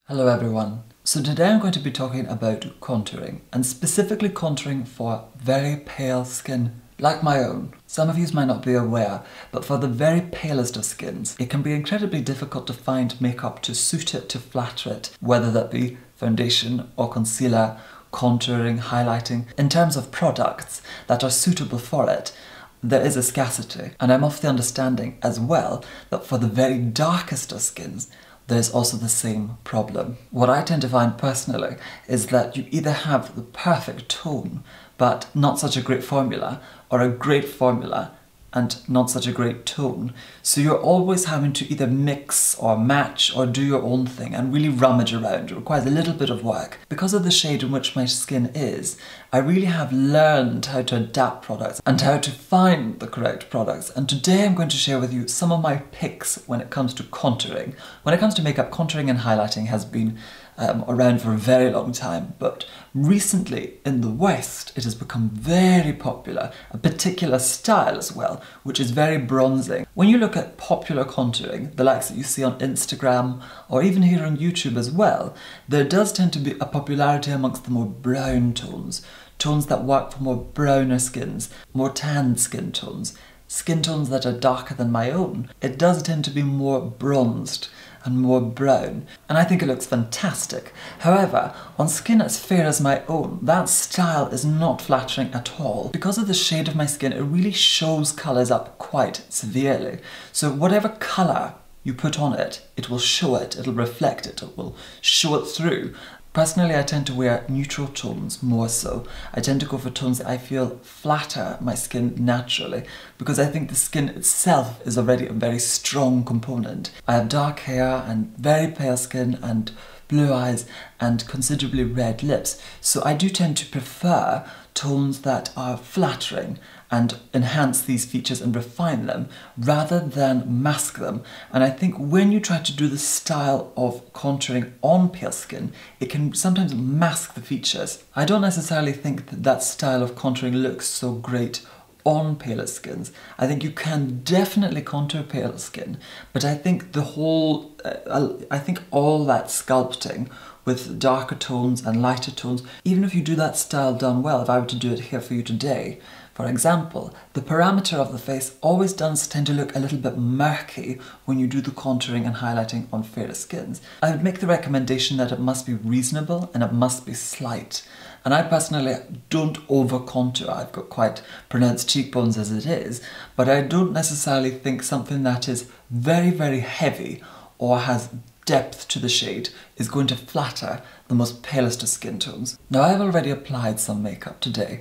Hello everyone. So today I'm going to be talking about contouring, and specifically contouring for very pale skin like my own. Some of you might not be aware, but for the very palest of skins, it can be incredibly difficult to find makeup to suit it, to flatter it, whether that be foundation or concealer, contouring, highlighting. In terms of products that are suitable for it, there is a scarcity, and I'm of the understanding as well that for the very darkest of skins, there's also the same problem. What I tend to find personally is that you either have the perfect tone but not such a great formula, or a great formula and not such a great tone. So you're always having to either mix or match or do your own thing and really rummage around. It requires a little bit of work. Because of the shade in which my skin is, I really have learned how to adapt products and how to find the correct products. And today I'm going to share with you some of my picks when it comes to contouring. When it comes to makeup, contouring and highlighting has been around for a very long time, but recently in the West it has become very popular, a particular style as well, which is very bronzing. When you look at popular contouring, the likes that you see on Instagram or even here on YouTube as well, there does tend to be a popularity amongst the more brown tones, tones that work for more browner skins, more tanned skin tones that are darker than my own. It does tend to be more bronzed and more brown, and I think it looks fantastic. However, on skin as fair as my own, that style is not flattering at all. Because of the shade of my skin, it really shows colours up quite severely. So whatever colour you put on it, it will show it, it'll reflect it, it will show it through. Personally, I tend to wear neutral tones more so. I tend to go for tones that I feel flatter my skin naturally, because I think the skin itself is already a very strong component. I have dark hair and very pale skin and blue eyes and considerably red lips, so I do tend to prefer tones that are flattering and enhance these features and refine them rather than mask them. And I think when you try to do the style of contouring on pale skin, it can sometimes mask the features. I don't necessarily think that that style of contouring looks so great on paler skins. I think you can definitely contour pale skin, but I think the whole, I think all that sculpting with darker tones and lighter tones, even if you do that style done well, if I were to do it here for you today, for example, the parameter of the face always does tend to look a little bit murky when you do the contouring and highlighting on fairer skins. I would make the recommendation that it must be reasonable and it must be slight. And I personally don't over contour. I've got quite pronounced cheekbones as it is, but I don't necessarily think something that is very, very heavy or has depth to the shade is going to flatter the most palest of skin tones. Now, I've already applied some makeup today.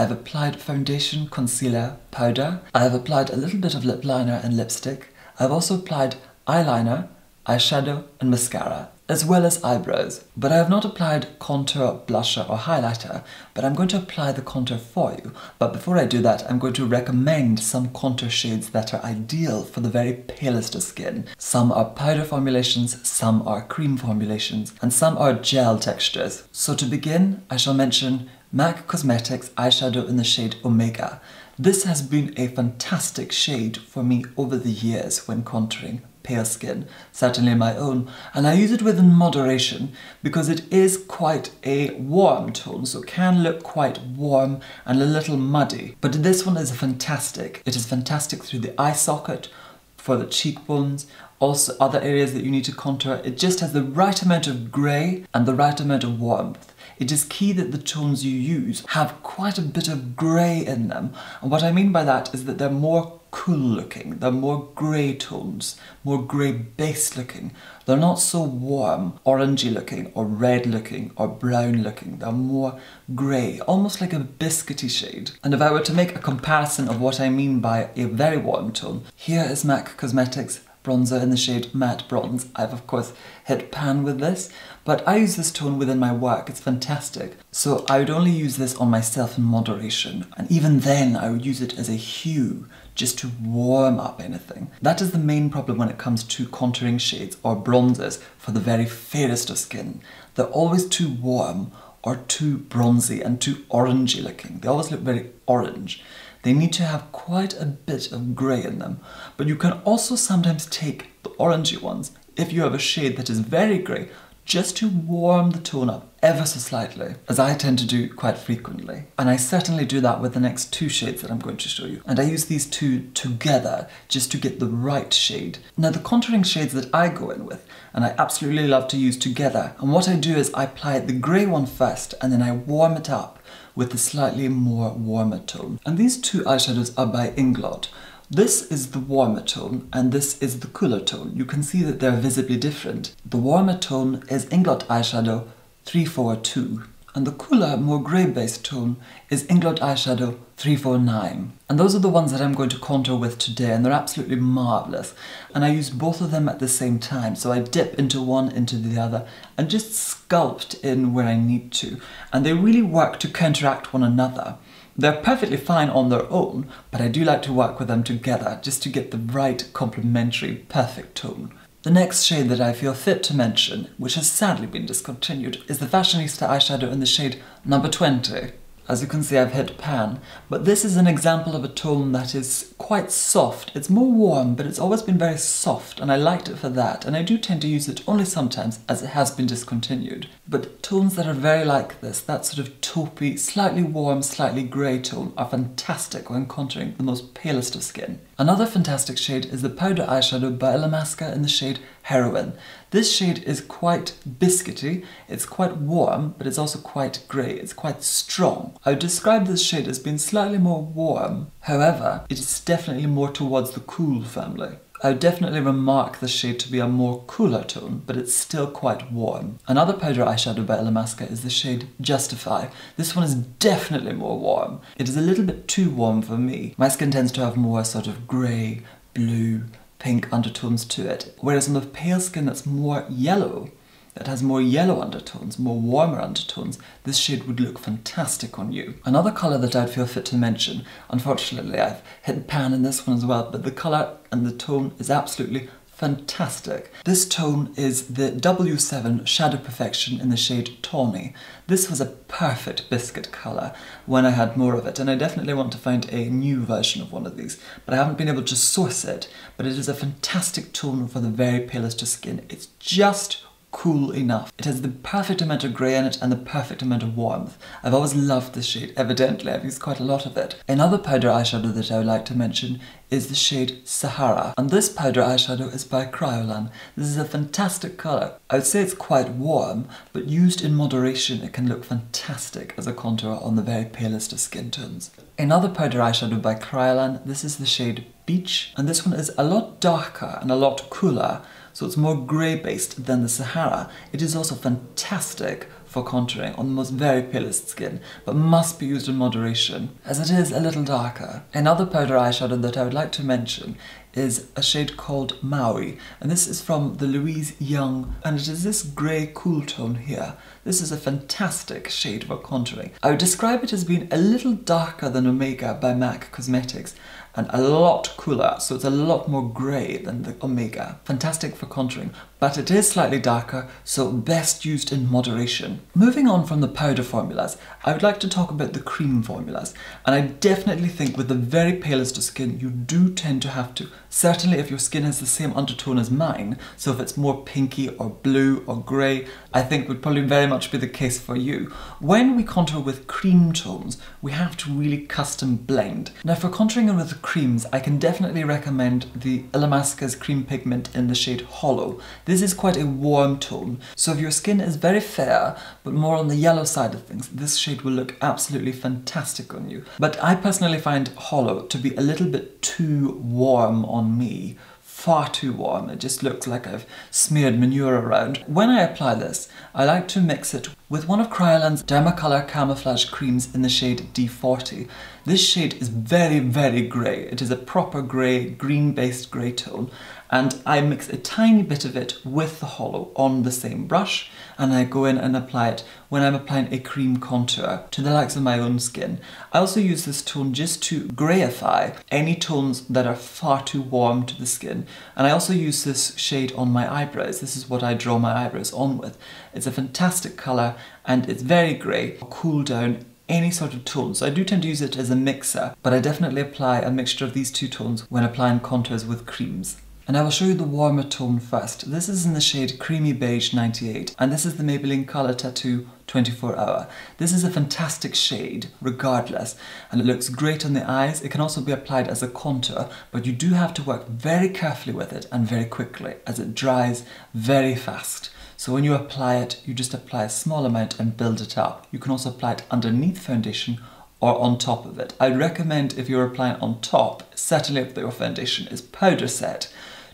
I've applied foundation, concealer, powder. I have applied a little bit of lip liner and lipstick. I've also applied eyeliner, eyeshadow and mascara, as well as eyebrows. But I have not applied contour, blusher or highlighter, but I'm going to apply the contour for you. But before I do that, I'm going to recommend some contour shades that are ideal for the very palest of skin. Some are powder formulations, some are cream formulations, and some are gel textures. So to begin, I shall mention MAC Cosmetics eyeshadow in the shade Omega. This has been a fantastic shade for me over the years when contouring pale skin, certainly my own, and I use it within moderation because it is quite a warm tone, so it can look quite warm and a little muddy. But this one is fantastic. It is fantastic through the eye socket, for the cheekbones, also other areas that you need to contour. It just has the right amount of grey and the right amount of warmth. It is key that the tones you use have quite a bit of grey in them. And what I mean by that is that they're more cool looking, they're more grey tones, more grey based looking. They're not so warm, orangey looking or red looking or brown looking. They're more grey, almost like a biscuity shade. And if I were to make a comparison of what I mean by a very warm tone, here is MAC Cosmetics bronzer in the shade Matte Bronze. I've of course hit pan with this, but I use this tone within my work. It's fantastic. So I would only use this on myself in moderation, and even then I would use it as a hue just to warm up anything. That is the main problem when it comes to contouring shades or bronzers for the very fairest of skin. They're always too warm or too bronzy and too orangey looking. They always look very orange. They need to have quite a bit of grey in them. But you can also sometimes take the orangey ones, if you have a shade that is very grey, just to warm the tone up ever so slightly, as I tend to do quite frequently. And I certainly do that with the next two shades that I'm going to show you. And I use these two together just to get the right shade. Now the contouring shades that I go in with, and I absolutely love to use together, and what I do is I apply the grey one first and then I warm it up with the slightly more warmer tone. And these two eyeshadows are by Inglot. This is the warmer tone and this is the cooler tone. You can see that they're visibly different. The warmer tone is Inglot eyeshadow 342 and the cooler, more grey-based tone is Inglot eyeshadow 349. And those are the ones that I'm going to contour with today, and they're absolutely marvellous. And I use both of them at the same time, so I dip into one, into the other, and just sculpt in where I need to. And they really work to counteract one another. They're perfectly fine on their own, but I do like to work with them together just to get the right complementary, perfect tone. The next shade that I feel fit to mention, which has sadly been discontinued, is the Fashionista eyeshadow in the shade number 20. As you can see, I've hit pan, but this is an example of a tone that is quite soft. It's more warm, but it's always been very soft, and I liked it for that, and I do tend to use it only sometimes, as it has been discontinued. But tones that are very like this, that sort of taupey, slightly warm, slightly grey tone, are fantastic when contouring the most palest of skin. Another fantastic shade is the powder eyeshadow by Illamasqua in the shade Heroin. This shade is quite biscuity, it's quite warm, but it's also quite grey, it's quite strong. I would describe this shade as being slightly more warm, however, it is definitely more towards the cool family. I would definitely remark this shade to be a more cooler tone, but it's still quite warm. Another powder eyeshadow by Illamasqua is the shade Justify. This one is definitely more warm. It is a little bit too warm for me. My skin tends to have more sort of grey, blue, pink undertones to it, whereas on the pale skin that's more yellow, that has more yellow undertones, more warmer undertones, this shade would look fantastic on you. Another colour that I'd feel fit to mention, unfortunately I've hit pan in this one as well, but the colour and the tone is absolutely fantastic. This tone is the W7 Shadow Perfection in the shade Tawny. This was a perfect biscuit colour when I had more of it, and I definitely want to find a new version of one of these, but I haven't been able to source it. But it is a fantastic tone for the very palest of skin. It's just cool enough. It has the perfect amount of grey in it and the perfect amount of warmth. I've always loved this shade, evidently. I've used quite a lot of it. Another powder eyeshadow that I would like to mention is the shade Sahara. And this powder eyeshadow is by Kryolan. This is a fantastic colour. I would say it's quite warm, but used in moderation it can look fantastic as a contour on the very palest of skin tones. Another powder eyeshadow by Kryolan, this is the shade Beige, and this one is a lot darker and a lot cooler, so it's more grey based than the Sahara. It is also fantastic for contouring on the most very palest skin, but must be used in moderation, as it is a little darker. Another powder eyeshadow that I would like to mention is a shade called Maowi, and this is from the Louise Young, and it is this grey cool tone here. This is a fantastic shade for contouring. I would describe it as being a little darker than Omega by MAC Cosmetics, and a lot cooler, so it's a lot more grey than the Omega. Fantastic for contouring, but it is slightly darker, so best used in moderation. Moving on from the powder formulas, I would like to talk about the cream formulas, and I definitely think with the very palest of skin, you do tend to have to, certainly if your skin has the same undertone as mine, so if it's more pinky or blue or grey, I think would probably very much be the case for you. When we contour with cream tones, we have to really custom blend. Now for contouring with creams, I can definitely recommend the Illamasqua's cream pigment in the shade Hollow. This is quite a warm tone, so if your skin is very fair, but more on the yellow side of things, this shade will look absolutely fantastic on you. But I personally find Hollow to be a little bit too warm on me. Far too warm. It just looks like I've smeared manure around. When I apply this, I like to mix it with one of Kryolan's Dermacolor Camouflage creams in the shade D40. This shade is very, very grey. It is a proper grey, green-based grey tone, and I mix a tiny bit of it with the Hollow on the same brush, and I go in and apply it when I'm applying a cream contour to the likes of my own skin. I also use this tone just to greyify any tones that are far too warm to the skin, and I also use this shade on my eyebrows. This is what I draw my eyebrows on with. It's a fantastic colour and it's very grey. Cool down any sort of tone. So I do tend to use it as a mixer, but I definitely apply a mixture of these two tones when applying contours with creams. And I will show you the warmer tone first. This is in the shade Creamy Beige 98, and this is the Maybelline Colour Tattoo 24 Hour. This is a fantastic shade, regardless, and it looks great on the eyes. It can also be applied as a contour, but you do have to work very carefully with it and very quickly, as it dries very fast. So when you apply it, you just apply a small amount and build it up. You can also apply it underneath foundation or on top of it. I'd recommend, if you're applying on top, certainly if your foundation is powder set,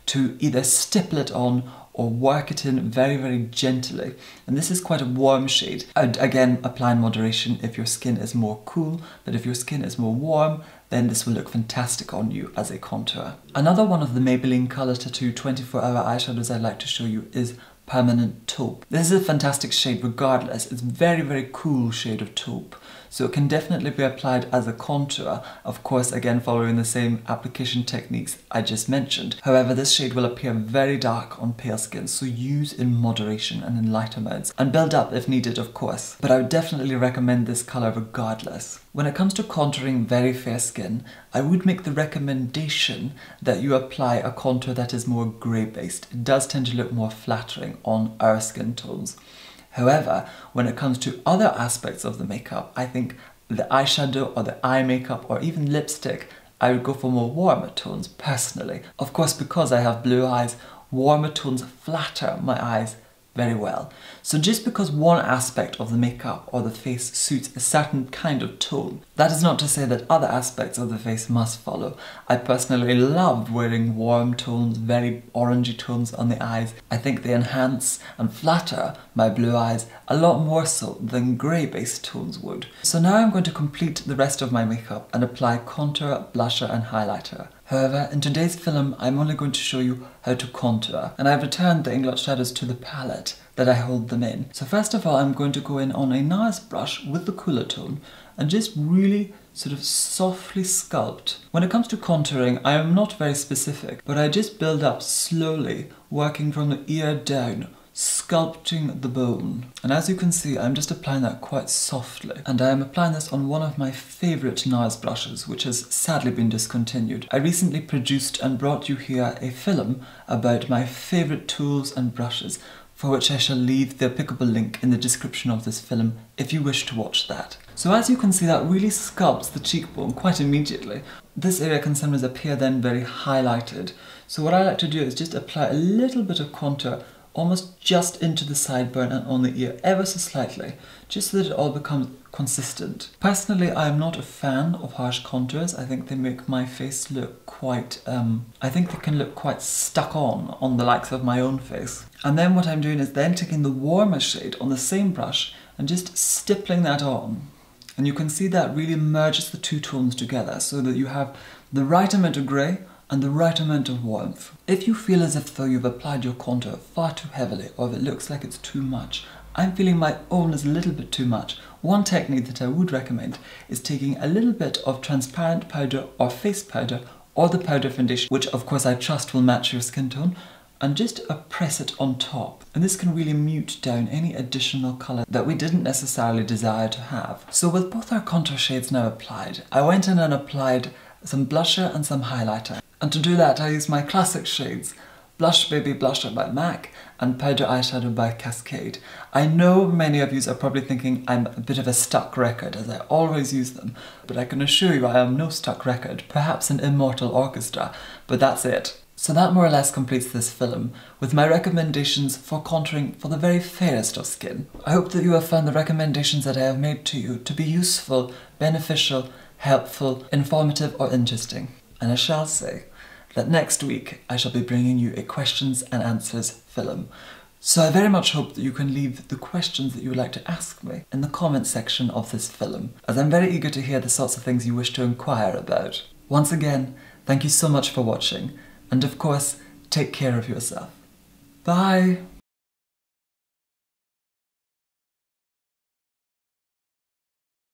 to either stipple it on or work it in very, very gently. And this is quite a warm shade. I'd again apply in moderation if your skin is more cool, but if your skin is more warm, then this will look fantastic on you as a contour. Another one of the Maybelline Colour Tattoo 24 Hour eyeshadows I'd like to show you is Permanent Taupe. This is a fantastic shade regardless. It's a very, very cool shade of taupe. So it can definitely be applied as a contour, of course again following the same application techniques I just mentioned. However, this shade will appear very dark on pale skin, so use in moderation and in light amounts, and build up if needed of course. But I would definitely recommend this colour regardless. When it comes to contouring very fair skin, I would make the recommendation that you apply a contour that is more grey based. It does tend to look more flattering on our skin tones. However, when it comes to other aspects of the makeup, I think the eyeshadow or the eye makeup or even lipstick, I would go for more warmer tones personally. Of course, because I have blue eyes, warmer tones flatter my eyes very well. So just because one aspect of the makeup or the face suits a certain kind of tone, that is not to say that other aspects of the face must follow. I personally love wearing warm tones, very orangey tones on the eyes. I think they enhance and flatter my blue eyes a lot more so than grey based tones would. So now I'm going to complete the rest of my makeup and apply contour, blusher and highlighter. However, in today's film, I'm only going to show you how to contour, and I've returned the Inglot shadows to the palette that I hold them in. So first of all, I'm going to go in on a NARS brush with the cooler tone and just really sort of softly sculpt. When it comes to contouring, I am not very specific, but I just build up slowly, working from the ear down, sculpting the bone. And as you can see, I'm just applying that quite softly. And I am applying this on one of my favourite NARS brushes, which has sadly been discontinued. I recently produced and brought you here a film about my favourite tools and brushes, for which I shall leave the applicable link in the description of this film if you wish to watch that. So as you can see, that really sculpts the cheekbone quite immediately. This area can sometimes appear then very highlighted. So what I like to do is just apply a little bit of contour almost just into the sideburn and on the ear ever so slightly, just so that it all becomes consistent. Personally, I am not a fan of harsh contours. I think they make my face look quite, I think they can look quite stuck on the likes of my own face. And then what I'm doing is then taking the warmer shade on the same brush and just stippling that on. And you can see that really merges the two tones together so that you have the right amount of grey and the right amount of warmth. If you feel as if though you've applied your contour far too heavily, or if it looks like it's too much, I'm feeling my own is a little bit too much, one technique that I would recommend is taking a little bit of transparent powder or face powder or the powder foundation, which of course I trust will match your skin tone, and just press it on top. And this can really mute down any additional colour that we didn't necessarily desire to have. So with both our contour shades now applied, I went in and applied some blusher and some highlighter. And to do that, I used my classic shades, Blush Baby Blusher by MAC and Powder Eyeshadow by Cascade. I know many of you are probably thinking I'm a bit of a stuck record, as I always use them, but I can assure you I am no stuck record, perhaps an immortal orchestra, but that's it. So that more or less completes this film, with my recommendations for contouring for the very fairest of skin. I hope that you have found the recommendations that I have made to you to be useful, beneficial, helpful, informative or interesting. And I shall say that next week I shall be bringing you a questions and answers film. So I very much hope that you can leave the questions that you would like to ask me in the comment section of this film, as I'm very eager to hear the sorts of things you wish to inquire about. Once again, thank you so much for watching, and of course, take care of yourself. Bye!